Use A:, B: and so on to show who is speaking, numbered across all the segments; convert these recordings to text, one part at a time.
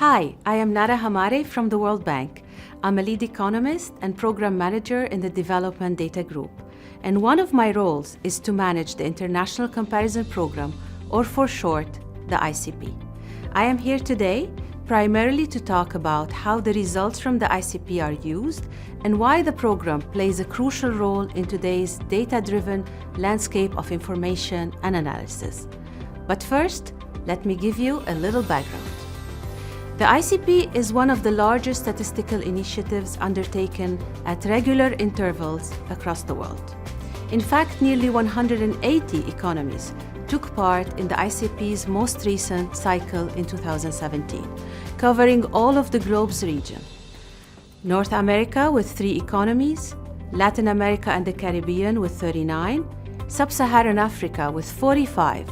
A: Hi, I am Nara Hamare from the World Bank. I'm a lead economist and program manager in the Development Data Group. And one of my roles is to manage the International Comparison Program, or for short, the ICP. I am here today primarily to talk about how the results from the ICP are used and why the program plays a crucial role in today's data-driven landscape of information and analysis. But first, let me give you a little background. The ICP is one of the largest statistical initiatives undertaken at regular intervals across the world. In fact, nearly 180 economies took part in the ICP's most recent cycle in 2017, covering all of the globe's region. North America with 3 economies, Latin America and the Caribbean with 39, Sub-Saharan Africa with 45,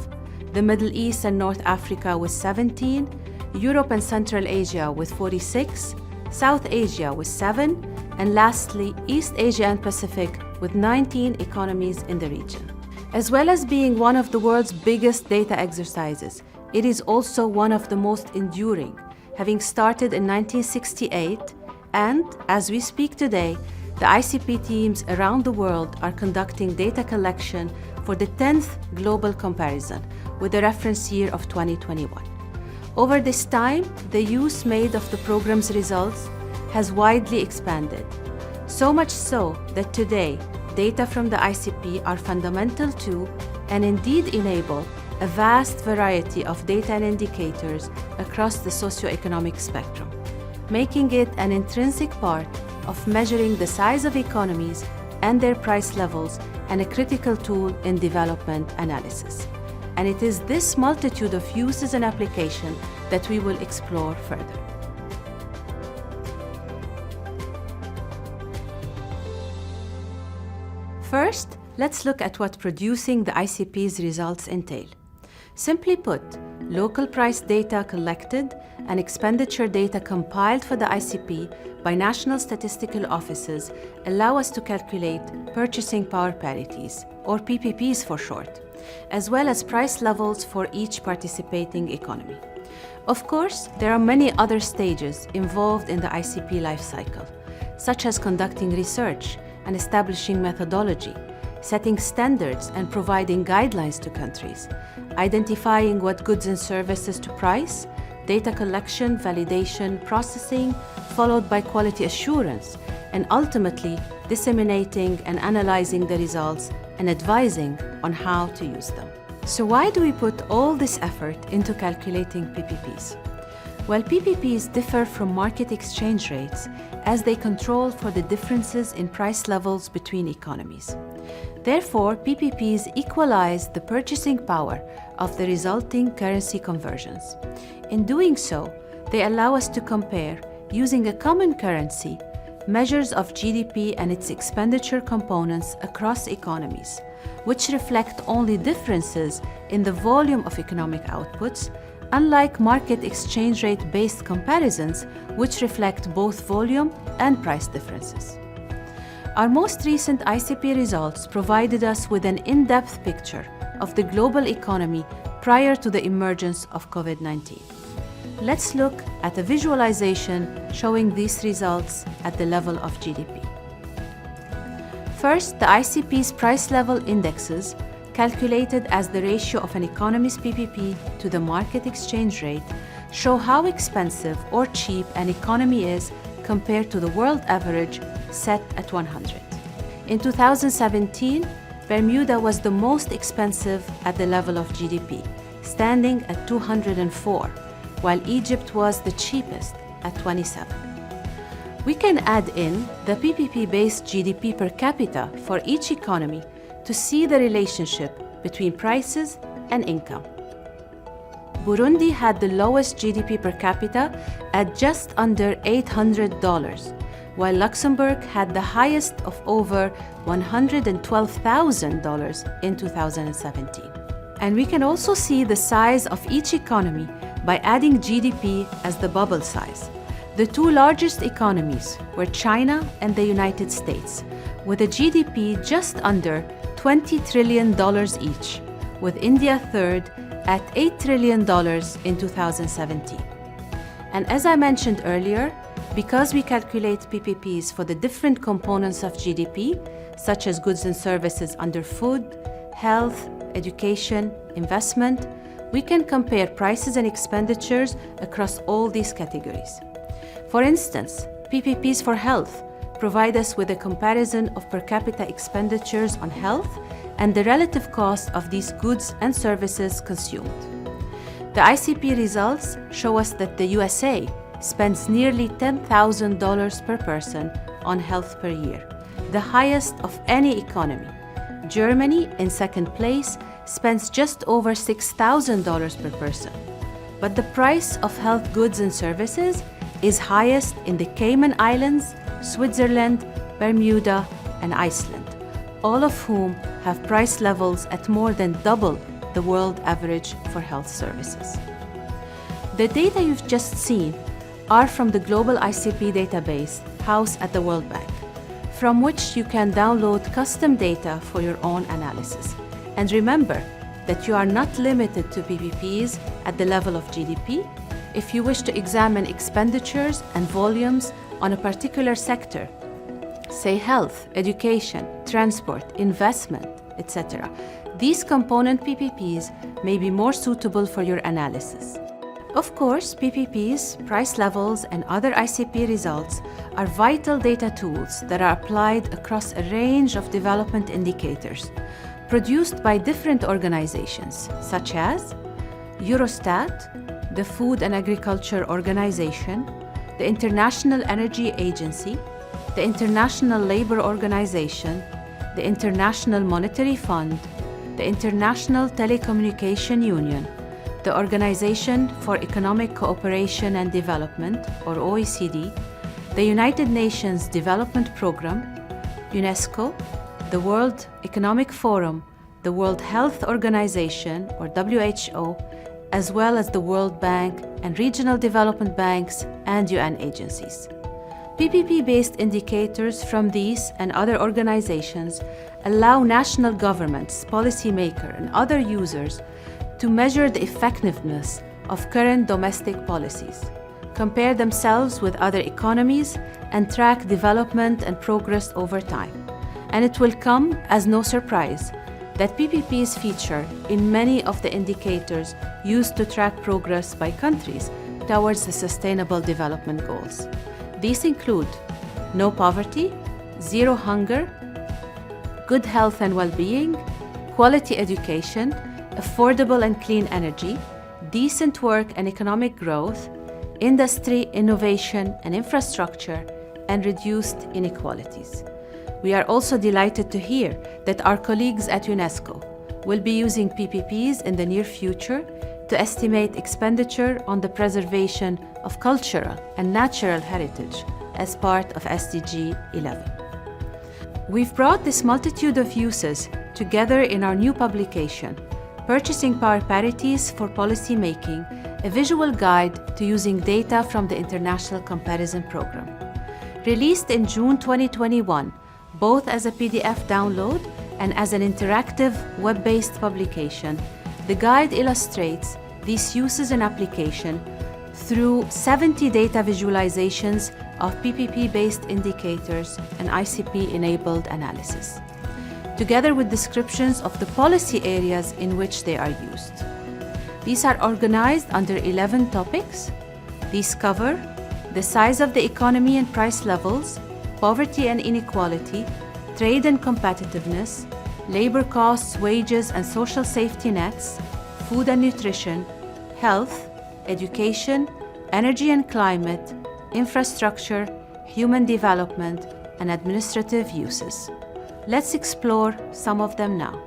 A: the Middle East and North Africa with 17, Europe and Central Asia with 46, South Asia with 7, and lastly, East Asia and Pacific with 19 economies in the region. As well as being one of the world's biggest data exercises, it is also one of the most enduring, having started in 1968, and as we speak today, the ICP teams around the world are conducting data collection for the 10th global comparison with a reference year of 2021. Over this time, the use made of the program's results has widely expanded, so much so that today, data from the ICP are fundamental to, and indeed enable, a vast variety of data and indicators across the socioeconomic spectrum, making it an intrinsic part of measuring the size of economies and their price levels and a critical tool in development analysis. And it is this multitude of uses and application that we will explore further. First, let's look at what producing the ICP's results entail. Simply put, local price data collected and expenditure data compiled for the ICP by national statistical offices allow us to calculate purchasing power parities, or PPPs for short, as well as price levels for each participating economy. Of course, there are many other stages involved in the ICP life cycle, such as conducting research and establishing methodology, setting standards and providing guidelines to countries, identifying what goods and services to price, data collection, validation, processing, followed by quality assurance, and ultimately disseminating and analyzing the results and advising on how to use them. So why do we put all this effort into calculating PPPs? Well, PPPs differ from market exchange rates as they control for the differences in price levels between economies. Therefore, PPPs equalize the purchasing power of the resulting currency conversions. In doing so, they allow us to compare, using a common currency, measures of GDP and its expenditure components across economies, which reflect only differences in the volume of economic outputs, unlike market exchange rate-based comparisons, which reflect both volume and price differences. Our most recent ICP results provided us with an in-depth picture of the global economy prior to the emergence of COVID-19. Let's look at a visualization showing these results at the level of GDP. First, the ICP's price level indexes, calculated as the ratio of an economy's PPP to the market exchange rate, show how expensive or cheap an economy is compared to the world average set at 100. In 2017, Bermuda was the most expensive at the level of GDP, standing at 204, while Egypt was the cheapest at 27. We can add in the PPP-based GDP per capita for each economy to see the relationship between prices and income. Burundi had the lowest GDP per capita at just under $800, while Luxembourg had the highest of over $112,000 in 2017. And we can also see the size of each economy by adding GDP as the bubble size. The two largest economies were China and the United States, with a GDP just under $20 trillion each, with India third at $8 trillion in 2017. And as I mentioned earlier, because we calculate PPPs for the different components of GDP, such as goods and services under food, health, education, investment, we can compare prices and expenditures across all these categories. For instance, PPPs for health provide us with a comparison of per capita expenditures on health and the relative cost of these goods and services consumed. The ICP results show us that the USA spends nearly $10,000 per person on health per year, the highest of any economy. Germany, in second place, spends just over $6,000 per person. But the price of health goods and services is highest in the Cayman Islands, Switzerland, Bermuda, and Iceland, all of whom have price levels at more than double the world average for health services. The data you've just seen are from the Global ICP database housed at the World Bank, from which you can download custom data for your own analysis. And remember that you are not limited to PPPs at the level of GDP. If you wish to examine expenditures and volumes on a particular sector, say health, education, transport, investment, etc., these component PPPs may be more suitable for your analysis. Of course, PPPs, price levels, and other ICP results are vital data tools that are applied across a range of development indicators produced by different organizations, such as Eurostat, the Food and Agriculture Organization, the International Energy Agency, the International Labour Organization, the International Monetary Fund, the International Telecommunication Union, the Organization for Economic Cooperation and Development, or OECD, the United Nations Development Programme, UNESCO, the World Economic Forum, the World Health Organization, or WHO, as well as the World Bank and regional development banks and UN agencies. PPP-based indicators from these and other organizations allow national governments, policymakers, and other users to measure the effectiveness of current domestic policies, compare themselves with other economies, and track development and progress over time. And it will come as no surprise that PPPs feature in many of the indicators used to track progress by countries towards the Sustainable Development Goals. These include no poverty, zero hunger, good health and well-being, quality education, affordable and clean energy, decent work and economic growth, industry, innovation and infrastructure, and reduced inequalities. We are also delighted to hear that our colleagues at UNESCO will be using PPPs in the near future to estimate expenditure on the preservation of cultural and natural heritage as part of SDG 11. We've brought this multitude of uses together in our new publication, Purchasing Power Parities for Policy Making, a visual guide to using data from the International Comparison Program. Released in June 2021, both as a PDF download and as an interactive web-based publication, the guide illustrates these uses and application through 70 data visualizations of PPP-based indicators and ICP-enabled analysis, together with descriptions of the policy areas in which they are used. These are organized under 11 topics. These cover the size of the economy and price levels, poverty and inequality, trade and competitiveness, labor costs, wages and social safety nets, food and nutrition, health, education, energy and climate, infrastructure, human development, and administrative uses. Let's explore some of them now.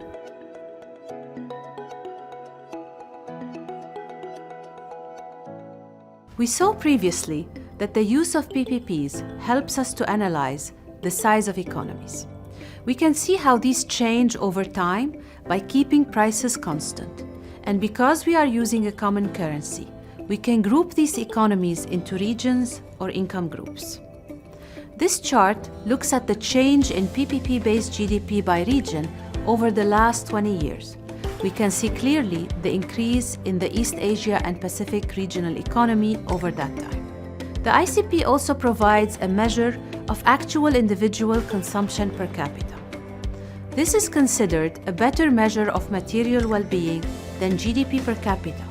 A: We saw previously that the use of PPPs helps us to analyze the size of economies. We can see how these change over time by keeping prices constant. And because we are using a common currency, we can group these economies into regions or income groups. This chart looks at the change in PPP-based GDP by region over the last 20 years. we can see clearly the increase in the East Asia and Pacific regional economy over that time. The ICP also provides a measure of actual individual consumption per capita. This is considered a better measure of material well-being than GDP per capita,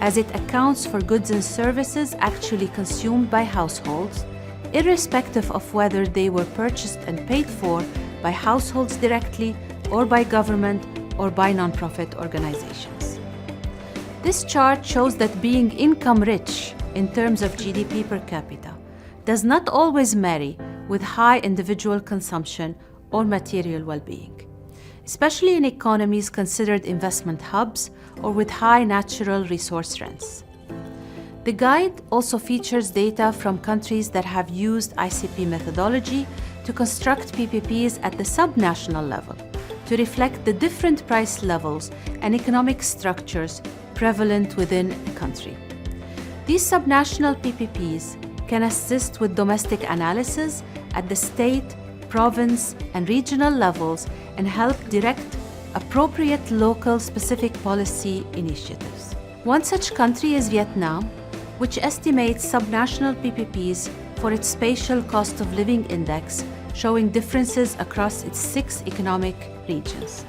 A: as it accounts for goods and services actually consumed by households, irrespective of whether they were purchased and paid for by households directly or by government or by non-profit organizations. This chart shows that being income-rich in terms of GDP per capita does not always marry with high individual consumption or material well-being, especially in economies considered investment hubs or with high natural resource rents. The guide also features data from countries that have used ICP methodology to construct PPPs at the subnational level to reflect the different price levels and economic structures prevalent within a country. These subnational PPPs can assist with domestic analysis at the state, province, and regional levels and help direct appropriate local specific policy initiatives. One such country is Vietnam, which estimates subnational PPPs for its spatial cost of living index, showing differences across its 6 economic regions.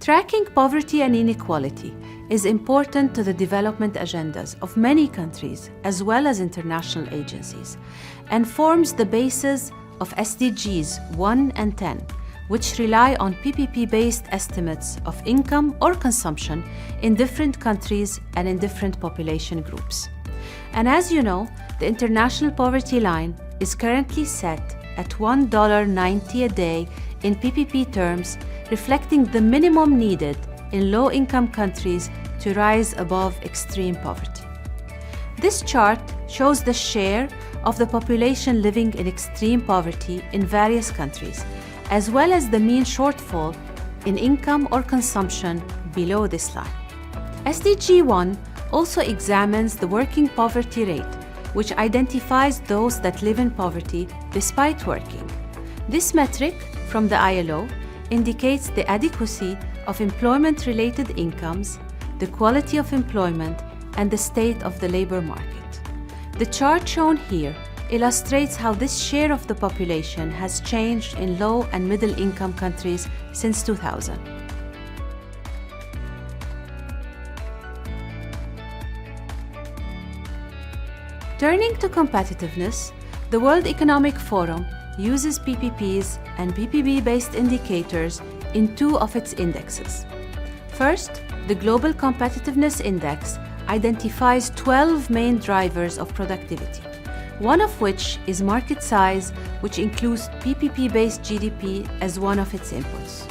A: Tracking poverty and inequality is important to the development agendas of many countries as well as international agencies, and forms the basis of SDGs 1 and 10, which rely on PPP-based estimates of income or consumption in different countries and in different population groups. And as you know, the international poverty line is currently set at $1.90 a day in PPP terms, reflecting the minimum needed in low-income countries to rise above extreme poverty. This chart shows the share of the population living in extreme poverty in various countries, as well as the mean shortfall in income or consumption below this line. SDG 1 also examines the working poverty rate, which identifies those that live in poverty despite working. This metric from the ILO indicates the adequacy of employment-related incomes, the quality of employment, and the state of the labor market. The chart shown here illustrates how this share of the population has changed in low and middle-income countries since 2000. Turning to competitiveness, the World Economic Forum uses PPPs and PPP-based indicators in 2 of its indexes. First, the Global Competitiveness Index identifies 12 main drivers of productivity, one of which is market size, which includes PPP-based GDP as one of its inputs.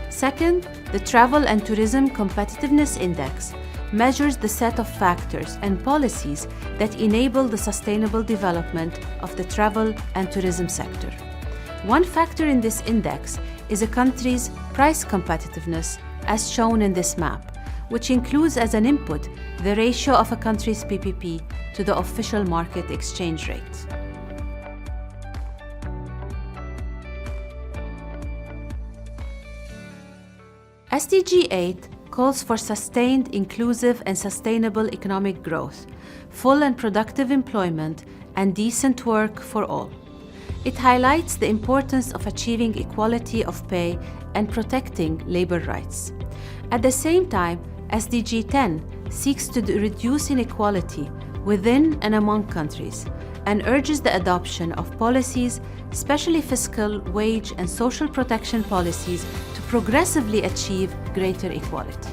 A: Second, the Travel and Tourism Competitiveness Index measures the set of factors and policies that enable the sustainable development of the travel and tourism sector. One factor in this index is a country's price competitiveness, as shown in this map, which includes as an input the ratio of a country's PPP to the official market exchange rate. SDG 8 calls for sustained, inclusive, and sustainable economic growth, full and productive employment, and decent work for all. It highlights the importance of achieving equality of pay and protecting labor rights. At the same time, SDG 10 seeks to reduce inequality within and among countries and urges the adoption of policies, especially fiscal, wage, and social protection policies, to progressively achieve greater equality.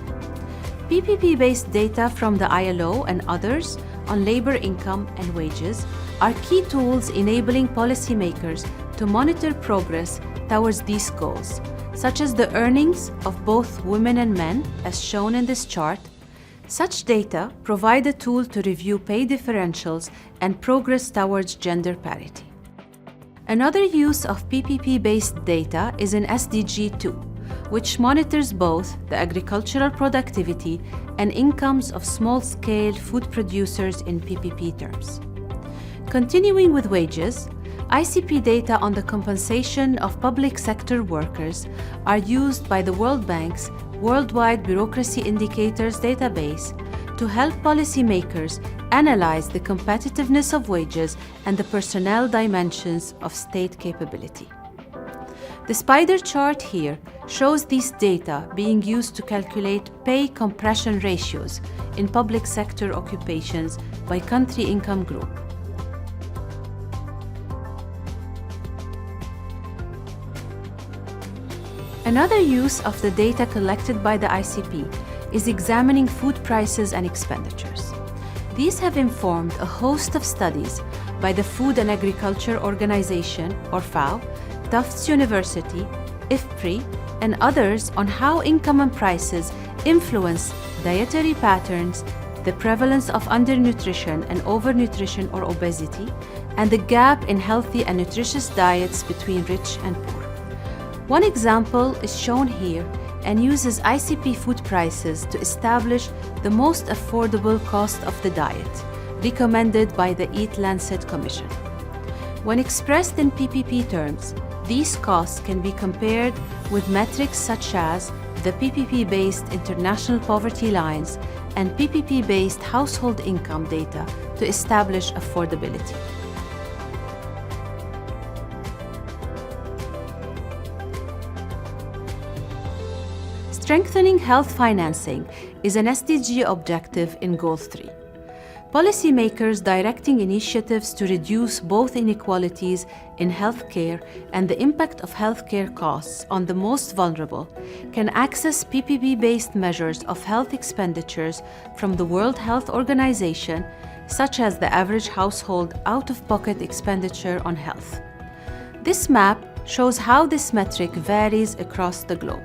A: PPP-based data from the ILO and others on labor income and wages are key tools enabling policymakers to monitor progress towards these goals, such as the earnings of both women and men, as shown in this chart. Such data provide a tool to review pay differentials and progress towards gender parity. Another use of PPP-based data is in SDG 2, which monitors both the agricultural productivity and incomes of small-scale food producers in PPP terms. Continuing with wages, ICP data on the compensation of public sector workers are used by the World Bank's Worldwide Bureaucracy Indicators database to help policymakers analyze the competitiveness of wages and the personnel dimensions of state capability. The spider chart here shows these data being used to calculate pay compression ratios in public sector occupations by country income group. Another use of the data collected by the ICP is examining food prices and expenditures. These have informed a host of studies by the Food and Agriculture Organization, or FAO, Tufts University, IFPRI, and others on how income and prices influence dietary patterns, the prevalence of undernutrition and overnutrition or obesity, and the gap in healthy and nutritious diets between rich and poor. One example is shown here and uses ICP food prices to establish the most affordable cost of the diet, recommended by the Eat Lancet Commission. When expressed in PPP terms, these costs can be compared with metrics such as the PPP-based international poverty lines and PPP-based household income data to establish affordability. Strengthening health financing is an SDG objective in Goal 3. Policymakers directing initiatives to reduce both inequalities in healthcare and the impact of healthcare costs on the most vulnerable can access PPP-based measures of health expenditures from the World Health Organization, such as the average household out-of-pocket expenditure on health. This map shows how this metric varies across the globe.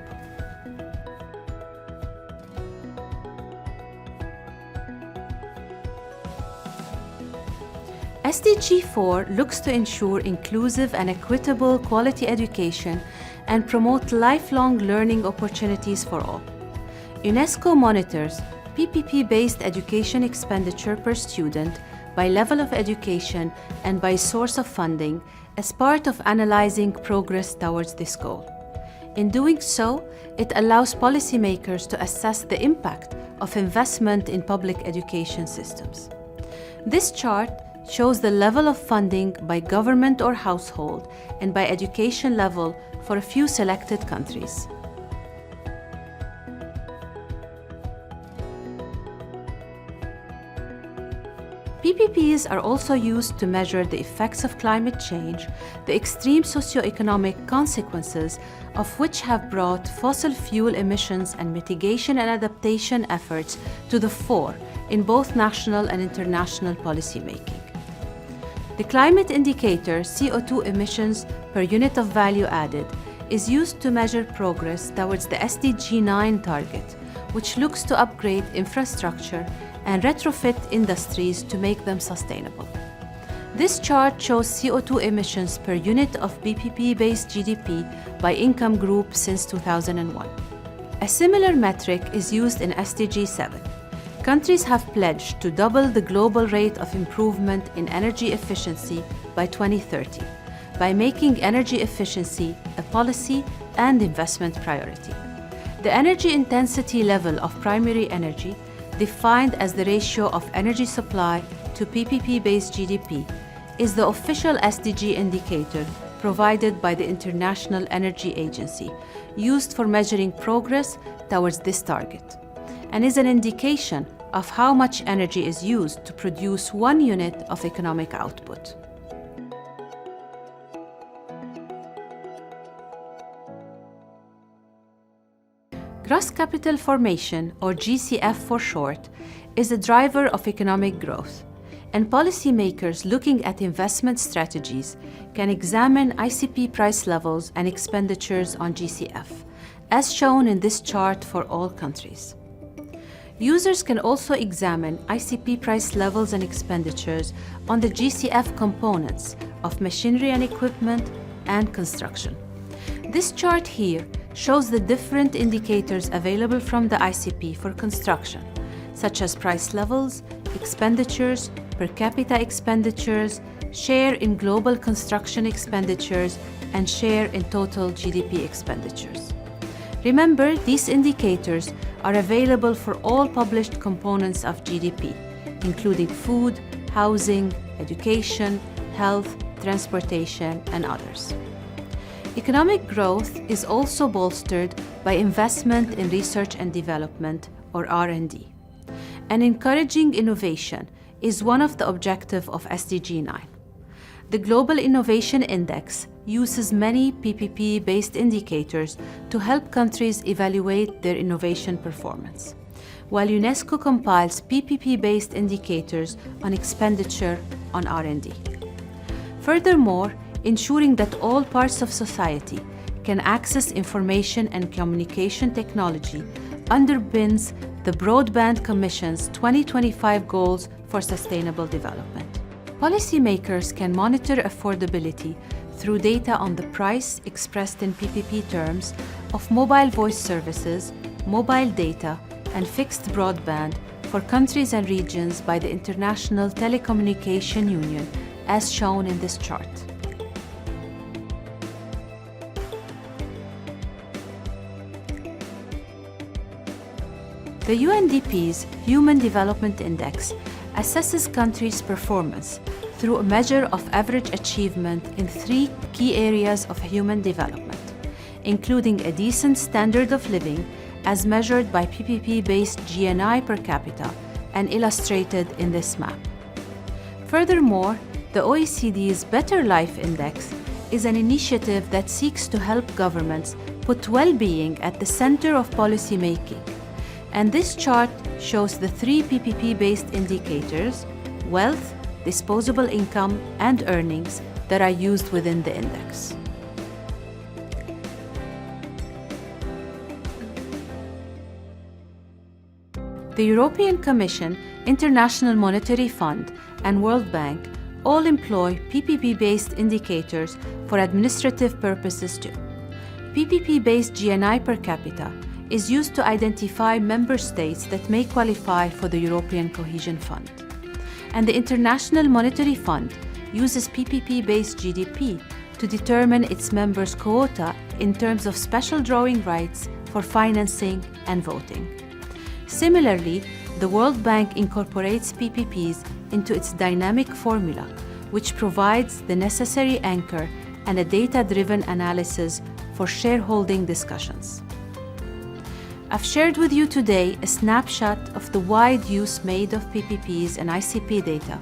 A: SDG 4 looks to ensure inclusive and equitable quality education and promote lifelong learning opportunities for all. UNESCO monitors PPP-based education expenditure per student by level of education and by source of funding as part of analyzing progress towards this goal. In doing so, it allows policymakers to assess the impact of investment in public education systems. This chart shows the level of funding by government or household and by education level for a few selected countries. PPPs are also used to measure the effects of climate change, the extreme socioeconomic consequences of which have brought fossil fuel emissions and mitigation and adaptation efforts to the fore in both national and international policymaking. The climate indicator, CO2 emissions per unit of value added, is used to measure progress towards the SDG 9 target, which looks to upgrade infrastructure and retrofit industries to make them sustainable. This chart shows CO2 emissions per unit of PPP-based GDP by income group since 2001. A similar metric is used in SDG 7. Countries have pledged to double the global rate of improvement in energy efficiency by 2030 by making energy efficiency a policy and investment priority. The energy intensity level of primary energy, defined as the ratio of energy supply to PPP-based GDP, is the official SDG indicator provided by the International Energy Agency, used for measuring progress towards this target, and is an indication of how much energy is used to produce 1 unit of economic output. Gross capital formation, or GCF for short, is a driver of economic growth, and policymakers looking at investment strategies can examine ICP price levels and expenditures on GCF, as shown in this chart for all countries. Users can also examine ICP price levels and expenditures on the GCF components of machinery and equipment and construction. This chart here shows the different indicators available from the ICP for construction, such as price levels, expenditures, per capita expenditures, share in global construction expenditures, and share in total GDP expenditures. Remember, these indicators are available for all published components of GDP, including food, housing, education, health, transportation, and others. Economic growth is also bolstered by investment in research and development, or R&D. And encouraging innovation is one of the objectives of SDG 9. The Global Innovation Index uses many PPP-based indicators to help countries evaluate their innovation performance, while UNESCO compiles PPP-based indicators on expenditure on R&D. Furthermore, ensuring that all parts of society can access information and communication technology underpins the Broadband Commission's 2025 Goals for Sustainable Development. Policymakers can monitor affordability through data on the price expressed in PPP terms of mobile voice services, mobile data, and fixed broadband for countries and regions by the International Telecommunication Union, as shown in this chart. The UNDP's Human Development Index assesses countries' performance through a measure of average achievement in 3 key areas of human development, including a decent standard of living as measured by PPP-based GNI per capita and illustrated in this map. Furthermore, the OECD's Better Life Index is an initiative that seeks to help governments put well-being at the center of policymaking. And this chart shows the 3 PPP-based indicators: wealth, disposable income, and earnings that are used within the index. The European Commission, International Monetary Fund, and World Bank all employ PPP-based indicators for administrative purposes too. PPP-based GNI per capita is used to identify member states that may qualify for the European Cohesion Fund. And the International Monetary Fund uses PPP-based GDP to determine its members' quota in terms of special drawing rights for financing and voting. Similarly, the World Bank incorporates PPPs into its dynamic formula, which provides the necessary anchor and a data-driven analysis for shareholding discussions. I've shared with you today a snapshot of the wide use made of PPPs and ICP data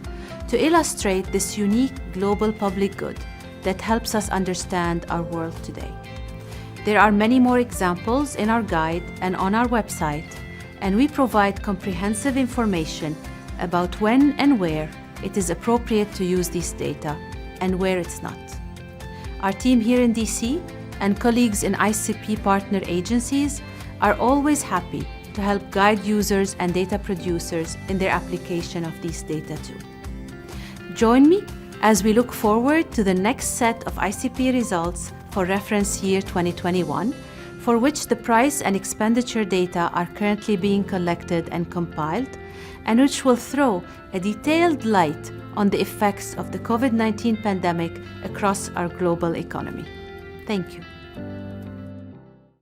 A: to illustrate this unique global public good that helps us understand our world today. There are many more examples in our guide and on our website, and we provide comprehensive information about when and where it is appropriate to use these data and where it's not. Our team here in DC and colleagues in ICP partner agencies are always happy to help guide users and data producers in their application of these data too. Join me as we look forward to the next set of ICP results for reference year 2021, for which the price and expenditure data are currently being collected and compiled, and which will throw a detailed light on the effects of the COVID-19 pandemic across our global economy. Thank you.